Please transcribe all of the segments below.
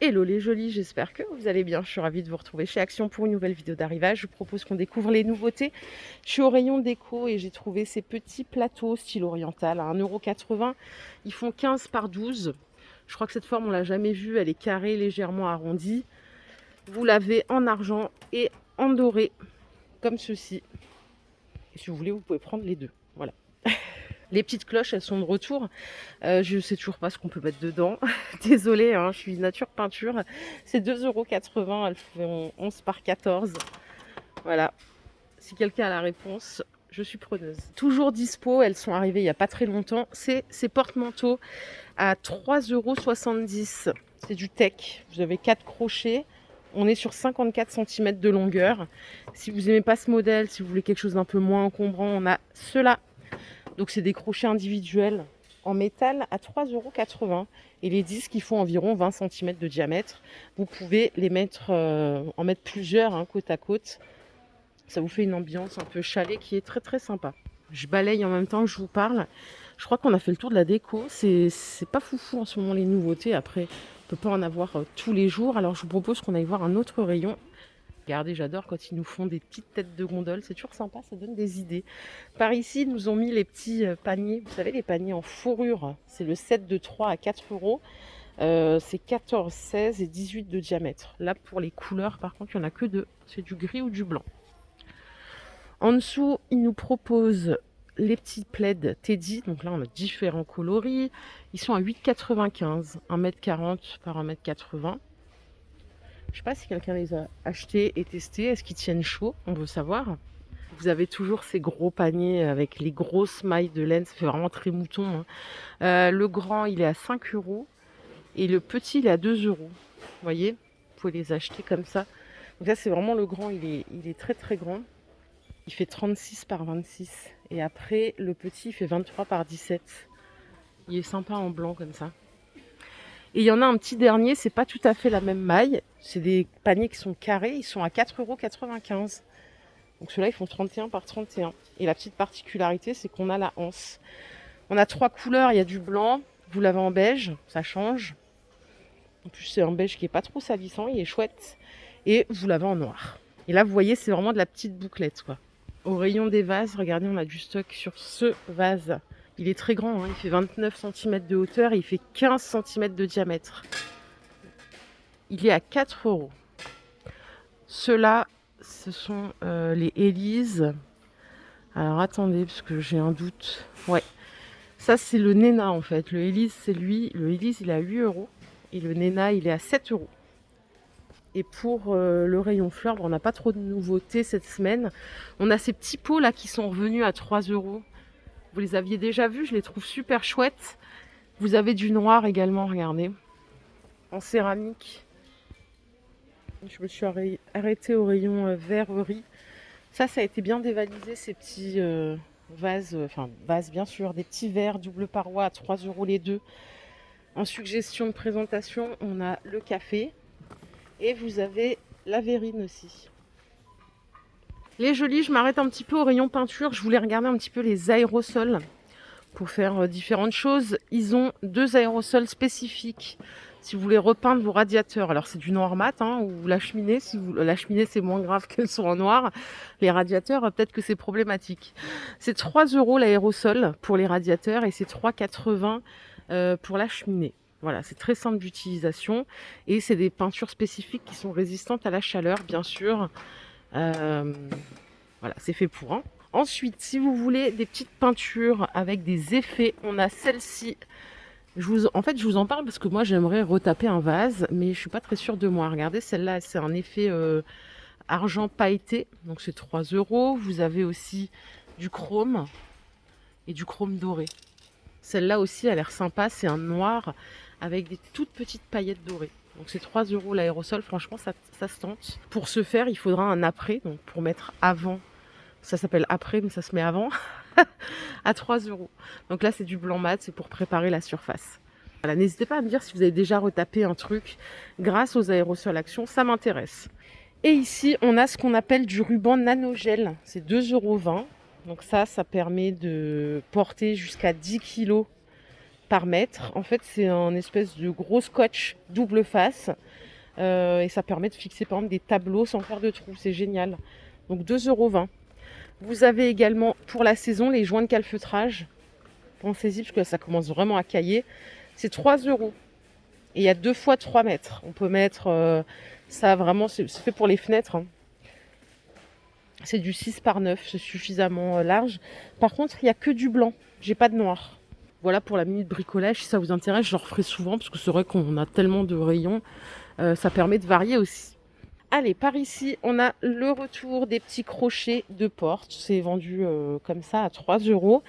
Hello les jolis, j'espère que vous allez bien. Je suis ravie de vous retrouver chez Action pour une nouvelle vidéo d'arrivage. Je vous propose qu'on découvre les nouveautés. Je suis au rayon déco et j'ai trouvé ces petits plateaux style oriental à 1,80 €. Ils font 15 par 12. Je crois que cette forme, on l'a jamais vue. Elle est carrée, légèrement arrondie. Vous l'avez en argent et en doré, comme ceci. Et si vous voulez, vous pouvez prendre les deux. Voilà. Les petites cloches, elles sont de retour. Je ne sais toujours pas ce qu'on peut mettre dedans. Désolée, hein, je suis nature peinture. C'est 2,80 €. Elles font 11 par 14. Voilà. Si quelqu'un a la réponse, je suis preneuse. Toujours dispo. Elles sont arrivées il n'y a pas très longtemps. C'est ces porte-manteaux à 3,70 €. C'est du tech. Vous avez 4 crochets. On est sur 54 cm de longueur. Si vous n'aimez pas ce modèle, si vous voulez quelque chose d'un peu moins encombrant, on a ceux-là. Donc c'est des crochets individuels en métal à 3,80 € et les disques ils font environ 20 cm de diamètre. Vous pouvez les mettre, en mettre plusieurs côte à côte. Ça vous fait une ambiance un peu chalet qui est très très sympa. Je balaye en même temps que je vous parle. Je crois qu'on a fait le tour de la déco. C'est pas foufou en ce moment les nouveautés. Après, on peut pas en avoir tous les jours. Alors je vous propose qu'on aille voir un autre rayon. Regardez, j'adore quand ils nous font des petites têtes de gondole, c'est toujours sympa, ça donne des idées. Par ici, ils nous ont mis les petits paniers, vous savez, les paniers en fourrure. C'est le set de 3 à 4 €. C'est 14, 16 et 18 de diamètre. Là, pour les couleurs, par contre, il n'y en a que deux. C'est du gris ou du blanc. En dessous, ils nous proposent les petits plaids Teddy. Donc là, on a différents coloris. Ils sont à 8,95 €, 1,40 m par 1,80 m. Je ne sais pas si quelqu'un les a achetés et testés. Est-ce qu'ils tiennent chaud? On veut savoir. Vous avez toujours ces gros paniers avec les grosses mailles de laine. Ça fait vraiment très mouton. Le grand, il est à 5 € et le petit, il est à 2 €. Vous voyez? Vous pouvez les acheter comme ça. Donc ça, c'est vraiment le grand. Il est très très grand. Il fait 36 par 26. Et après, le petit, il fait 23 par 17. Il est sympa en blanc comme ça. Et il y en a un petit dernier, c'est pas tout à fait la même maille. C'est des paniers qui sont carrés, ils sont à 4,95 €. Donc ceux-là, ils font 31 par 31. Et la petite particularité, c'est qu'on a la anse. On a 3 couleurs, il y a du blanc, vous l'avez en beige, ça change. En plus, c'est un beige qui est pas trop salissant, il est chouette. Et vous l'avez en noir. Et là, vous voyez, c'est vraiment de la petite bouclette, quoi. Au rayon des vases, regardez, on a du stock sur ce vase. Il est très grand, il fait 29 cm de hauteur et il fait 15 cm de diamètre. Il est à 4 €. Ceux-là, ce sont les Élise. Alors attendez, parce que j'ai un doute. Ouais, ça c'est le Nena en fait. Le Élise, c'est lui. Le Élise, il est à 8 € et le Nena, il est à 7 €. Et pour le rayon fleurs, on n'a pas trop de nouveautés cette semaine. On a ces petits pots là qui sont revenus à 3 €. Vous les aviez déjà vus, je les trouve super chouettes. Vous avez du noir également, regardez, en céramique. Je me suis arrêtée au rayon verrerie. Ça a été bien dévalisé, ces petits vases, vases bien sûr, des petits verres double paroi à 3 € les deux. En suggestion de présentation, on a le café et vous avez la verrine aussi. Les jolis, je m'arrête un petit peu au rayon peinture. Je voulais regarder un petit peu les aérosols pour faire différentes choses. Ils ont 2 aérosols spécifiques si vous voulez repeindre vos radiateurs. Alors c'est du noir mat ou la cheminée. La cheminée, c'est moins grave qu'elles sont en noir. Les radiateurs, peut-être que c'est problématique. C'est 3 € l'aérosol pour les radiateurs et c'est 3,80 € pour la cheminée. Voilà, c'est très simple d'utilisation et c'est des peintures spécifiques qui sont résistantes à la chaleur, bien sûr. Voilà, c'est fait pour. Ensuite, si vous voulez des petites peintures avec des effets, on a celle-ci. En fait, je vous en parle parce que moi, j'aimerais retaper un vase, mais je suis pas très sûre de moi. Regardez, celle-là, c'est un effet argent pailleté, donc c'est 3 €. Vous avez aussi du chrome et du chrome doré. Celle-là aussi a l'air sympa, c'est un noir avec des toutes petites paillettes dorées. Donc c'est 3 € l'aérosol, franchement, ça se tente. Pour ce faire, il faudra un après, donc pour mettre avant. Ça s'appelle après, mais ça se met avant, à 3 €. Donc là, c'est du blanc mat, c'est pour préparer la surface. Voilà, n'hésitez pas à me dire si vous avez déjà retapé un truc grâce aux aérosols Action, ça m'intéresse. Et ici, on a ce qu'on appelle du ruban nanogel, c'est 2,20 €. Donc ça permet de porter jusqu'à 10 kg par mètre. En fait, c'est un espèce de gros scotch double face. Et ça permet de fixer par exemple des tableaux sans faire de trous. C'est génial. Donc 2,20 €. Vous avez également pour la saison les joints de calfeutrage. Pensez-y parce que ça commence vraiment à cailler. C'est 3 €. Et il y a 2 fois 3 mètres. On peut mettre ça vraiment, c'est fait pour les fenêtres, hein. C'est du 6 par 9, c'est suffisamment large. Par contre, il n'y a que du blanc. J'ai pas de noir. Voilà pour la minute bricolage. Si ça vous intéresse, je le referai souvent parce que c'est vrai qu'on a tellement de rayons. Ça permet de varier aussi. Allez, par ici, on a le retour des petits crochets de porte. C'est vendu comme ça à 3 €.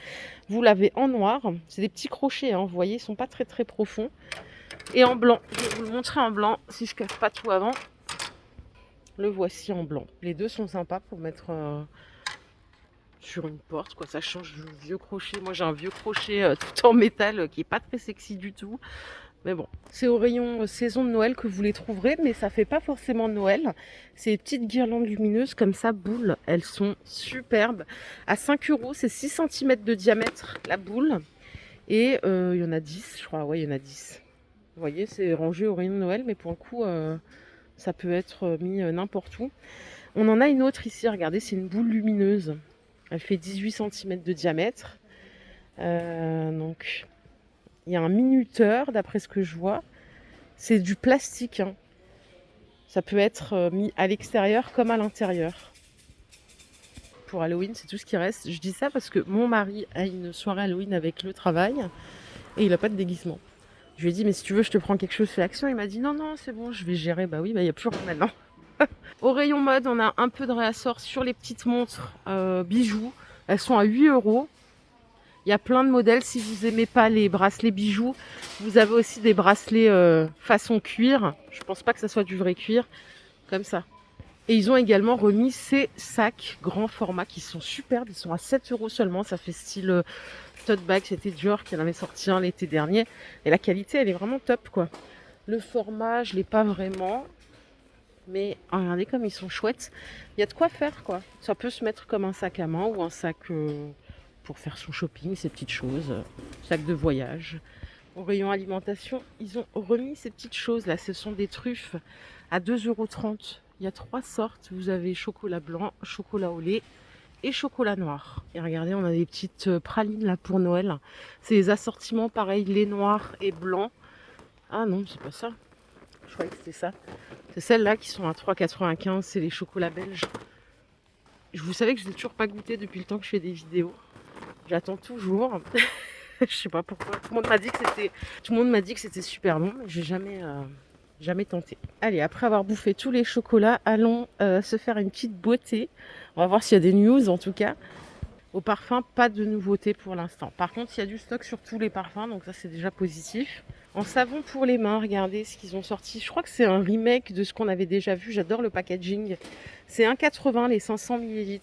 Vous l'avez en noir. C'est des petits crochets, hein, vous voyez, ils sont pas très très profonds. Et en blanc. Je vais vous le montrer en blanc si je cache pas tout avant. Le voici en blanc. Les deux sont sympas pour mettre sur une porte, quoi. Ça change du vieux crochet. Moi, j'ai un vieux crochet tout en métal qui est pas très sexy du tout. Mais bon, c'est au rayon saison de Noël que vous les trouverez, mais ça fait pas forcément Noël. C'est des petites guirlandes lumineuses comme ça, boules. Elles sont superbes. À 5 €, c'est 6 cm de diamètre la boule. Et il y en a 10, je crois. Ouais, il y en a 10. Vous voyez, c'est rangé au rayon de Noël, mais pour le coup, ça peut être mis n'importe où. On en a une autre ici, regardez, c'est une boule lumineuse. Elle fait 18 cm de diamètre. Donc, il y a un minuteur, d'après ce que je vois. C'est du plastique, hein. Ça peut être mis à l'extérieur comme à l'intérieur. Pour Halloween, c'est tout ce qui reste. Je dis ça parce que mon mari a une soirée Halloween avec le travail et il n'a pas de déguisement. Je lui ai dit, mais si tu veux, je te prends quelque chose chez Action. Il m'a dit, non, non, c'est bon, je vais gérer. Bah oui, bah il n'y a plus rien maintenant. Au rayon mode, on a un peu de réassort sur les petites montres bijoux. Elles sont à 8 €. Il y a plein de modèles. Si vous n'aimez pas les bracelets bijoux, vous avez aussi des bracelets façon cuir. Je pense pas que ça soit du vrai cuir. Comme ça. Et ils ont également remis ces sacs grand format qui sont superbes. Ils sont à 7 € seulement. Ça fait style tote bag. C'était Dior qui en avait sorti un l'été dernier. Et la qualité, elle est vraiment top, quoi. Le format, je l'ai pas vraiment. Mais regardez comme ils sont chouettes. Il y a de quoi faire, quoi. Ça peut se mettre comme un sac à main ou un sac pour faire son shopping, ces petites choses. Sac de voyage. Au rayon alimentation, ils ont remis ces petites choses là. Ce sont des truffes à 2,30 €. Il y a 3 sortes. Vous avez chocolat blanc, chocolat au lait et chocolat noir. Et regardez, on a des petites pralines là pour Noël. C'est les assortiments pareil, lait noir et blanc. Ah non, c'est pas ça. Je croyais que c'était ça. C'est celles-là qui sont à 3,95 €. C'est les chocolats belges. Vous savez que je n'ai toujours pas goûté depuis le temps que je fais des vidéos. J'attends toujours. Je sais pas pourquoi. Tout le monde m'a dit que c'était super bon. J'ai jamais tenté. Allez, après avoir bouffé tous les chocolats, allons se faire une petite beauté. On va voir s'il y a des news en tout cas. Au parfum, pas de nouveauté pour l'instant. Par contre, il y a du stock sur tous les parfums, donc ça c'est déjà positif. En savon pour les mains, regardez ce qu'ils ont sorti. Je crois que c'est un remake de ce qu'on avait déjà vu. J'adore le packaging. C'est 1,80 € les 500 ml.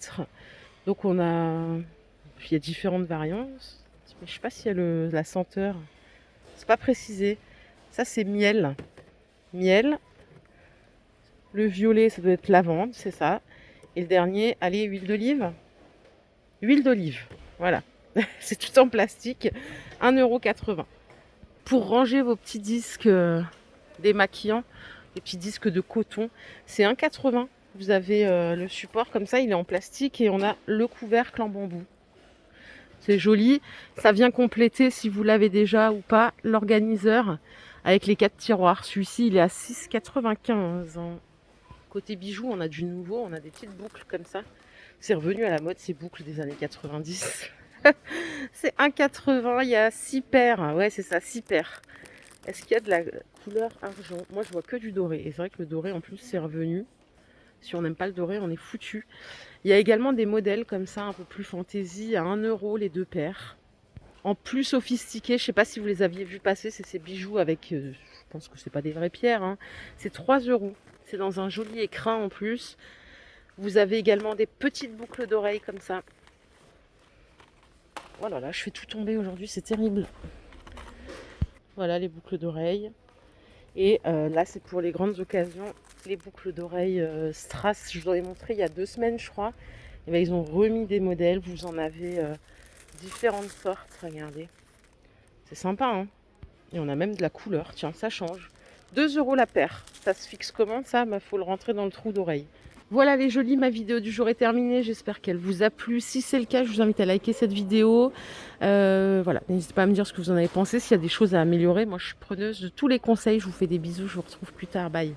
Donc on a... Il y a différentes variantes. Mais je sais pas s'il y a la senteur. C'est pas précisé. Ça c'est miel. Miel. Le violet, ça doit être lavande, c'est ça. Et le dernier, allez, huile d'olive. Huile d'olive, voilà. C'est tout en plastique. 1,80 €. Pour ranger vos petits disques démaquillants, les petits disques de coton, c'est 1,80 €. Vous avez le support comme ça, il est en plastique et on a le couvercle en bambou. C'est joli. Ça vient compléter, si vous l'avez déjà ou pas, l'organiseur avec les 4 tiroirs. Celui-ci, il est à 6,95 €. Côté bijoux, on a du nouveau, on a des petites boucles comme ça. C'est revenu à la mode, ces boucles des années 90. C'est 1,80 €, il y a 6 paires. Ouais, c'est ça, 6 paires. Est-ce qu'il y a de la couleur argent? Moi, je vois que du doré. Et c'est vrai que le doré, en plus, c'est revenu. Si on n'aime pas le doré, on est foutu. Il y a également des modèles comme ça, un peu plus fantaisie, à 1 € les 2 paires. En plus sophistiqué, je ne sais pas si vous les aviez vus passer, c'est ces bijoux avec, je pense que c'est pas des vraies pierres, hein. C'est 3 €. C'est dans un joli écrin en plus. Vous avez également des petites boucles d'oreilles comme ça. Oh là là, je fais tout tomber aujourd'hui, c'est terrible. Voilà les boucles d'oreilles. Et là, c'est pour les grandes occasions, les boucles d'oreilles Strass. Je vous en ai montré il y a 2 semaines, je crois. Et bien, ils ont remis des modèles. Vous en avez différentes sortes, regardez. C'est sympa, hein. Et on a même de la couleur, tiens, ça change. 2 € la paire. Ça se fixe comment ça? Bah, faut le rentrer dans le trou d'oreille. Voilà les jolis, ma vidéo du jour est terminée. J'espère qu'elle vous a plu. Si c'est le cas, je vous invite à liker cette vidéo. Voilà, n'hésitez pas à me dire ce que vous en avez pensé. S'il y a des choses à améliorer, moi je suis preneuse de tous les conseils. Je vous fais des bisous, je vous retrouve plus tard. Bye.